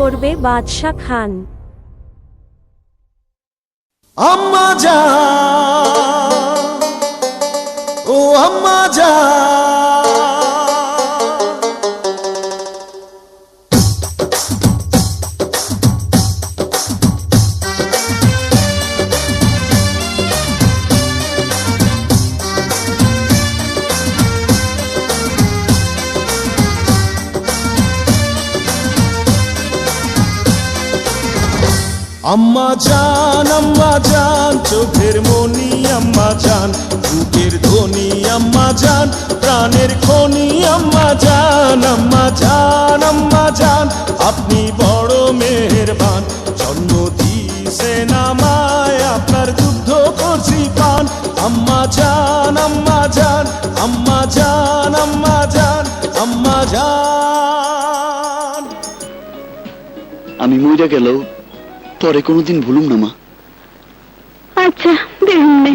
করবে বাদশা খান। আম্মা জান, ও আম্মা জান, আম্মা জান, চোখের মনি আম্মা জান, বুকের ধ্বনি আম্মা জান, প্রাণের খনি আম্মা জান, আম্মা জান, আম্মা জান, আপনি বড় মেহেরবান, জন্ম দিয়েছেন আমায়, আপনার দুগ্ধ করছি পান, আম্মা জান, আম্মা জান, আম্মা জান, আম্মা জান, আম্মা জান। আমি মইরা গেলেও তোরে কোনোদিন ভুলুম না মা। আচ্ছা দেখুন না।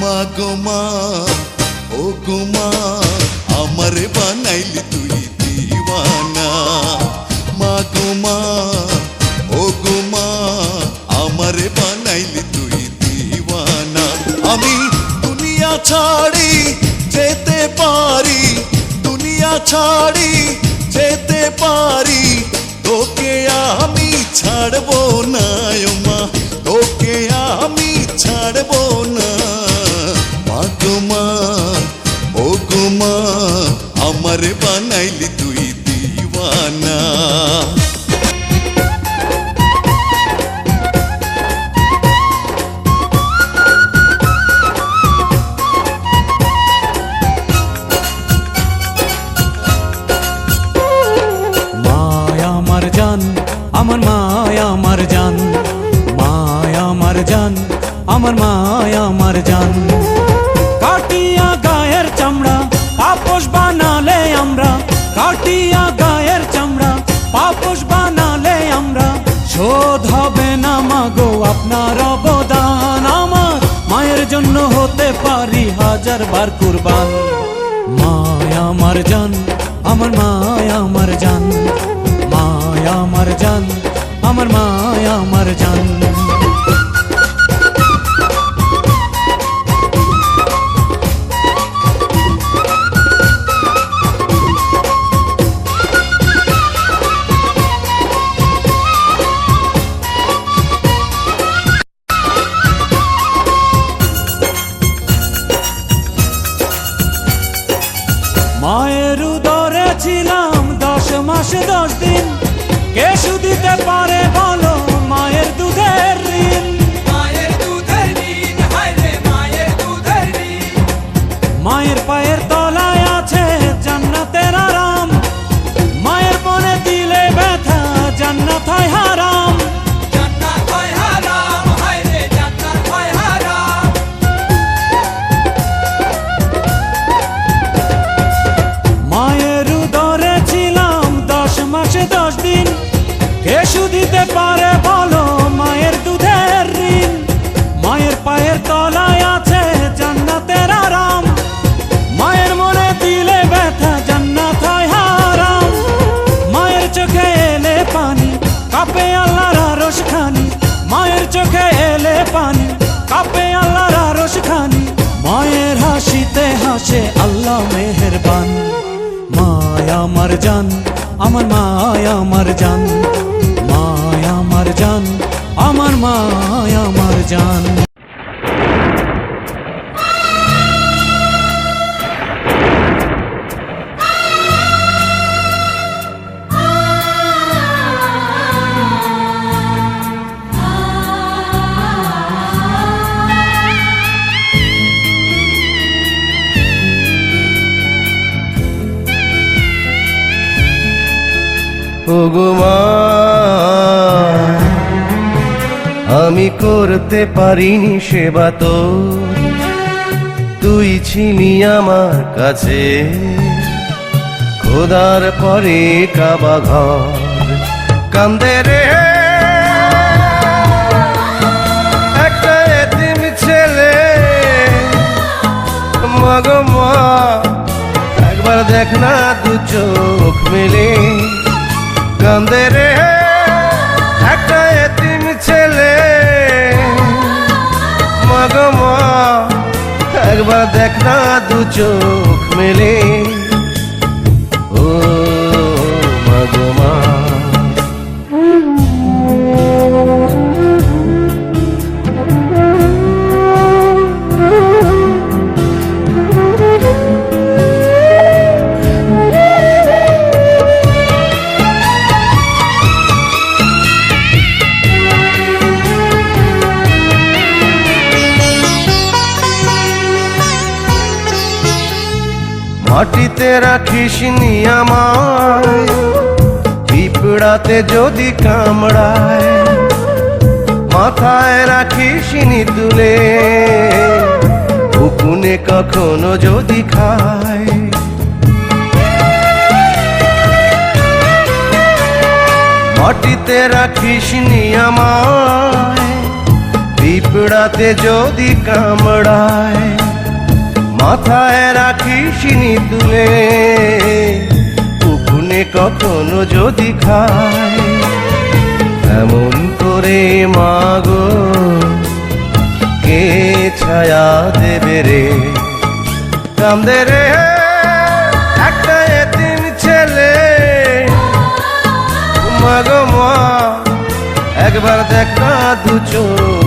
মা গো মা, ও গো মা, আমারে বানাইলি তুই দিওয়ানা। মা গো মা, ও গো মা, আমারে বানাইলি তুই দিওয়ানা। আমি দুনিয়া ছাড়ি যেতে পারি, দুনিয়া ছাড়ি যেতে পারি, তোকে আমি ছাড়বো না ও মা, তোকে আমি ছাড়বো না। মা গো মা, ও গো মা, আমারে বানাইলি তুই দিওয়ানা। মায়া আমার জান, আমার মায়া আমার জান, মায়া আমার জান, আমার মায়া আমার জান। কাটিয়া গায়ের চামড়া পাপোশ বানালে আমরা, কাটিয়া গায়ের চামড়া পাপোশ বানালে আমরা, শোধ হবে না মাগো আপনার অবদান। আমার মায়ের জন্য হতে পারি হাজার বার কুরবান। মায়া আমার জান, আমার মায়া আমার জান, মায়া আমার জান, আমার মায়া আমার জান। মায়ের উদরে ছিলাম 10 মাস 10 দিন, কে শুধিতে পারে বলো মায়ের দুধের ঋণ। মায়ের দুধের ঋণ, হায় রে মায়ের দুধের ঋণ। মায়ের পায়ের তলায় আছে জান্নাতের আরাম, মায়ের মনে দিলে ব্যথা জান্নাত হয় হারাম, জান্নাত হয় হারাম, হায় রে জান্নাত হয় হারাম। মায়ের উদরে ছিলাম 10 মাস 10 দিন, কে শুধিতে পারে বলো মায়ের দুধের ঋণ। মায়ের পায়ের তলায় আছে জান্নাতের আরাম, মায়ের মনে দিলে ব্যথা জান্নাত হয় হারাম। মায়ের চোখে এলে পানি কাঁপে আল্লাহর আরশ খানি, মায়ের চোখে এলে পানি কাঁপে আল্লাহর আরশ খানি। মায়ের হাসিতে হাসে আল্লাহ মেহেরবান। মায়া আমার জান, আমার মায়া আমার জান, মায়া আমার জান, আমার মায়া আমার জান। ওগো মা, আমি করতে পারিনি সেবা তো, তুই ছিলি আমার কাছে খোদার পরে কাবা ঘর। কান্দে রে একটা এতিম ছেলে, মা গো মা একবার দেখ না দু চোখ মেলে। কান্দে রে একটা এতিম ছেলে, মা গো মা একবার দেখ না দু চোখ মেলে। ও মা গো মা। মাটিতে রাখিস নি আমায়, পিঁপড়াতে যদি কামড়ায়, মাথায় রাখিস নি তুলে, উকুনে কখনো যদি খায়। মাটিতে রাখিস নি আমায়, পিঁপড়াতে যদি কামড়ায়, মাথায় রাখিস নি তুলে, উকুনে কখনো যদি খায়। এমন করে মাগো কে ছায়া দেবে রে। কান্দে রে একটা এতিম ছেলে, মা গো মা একবার দেখ না দু চোখ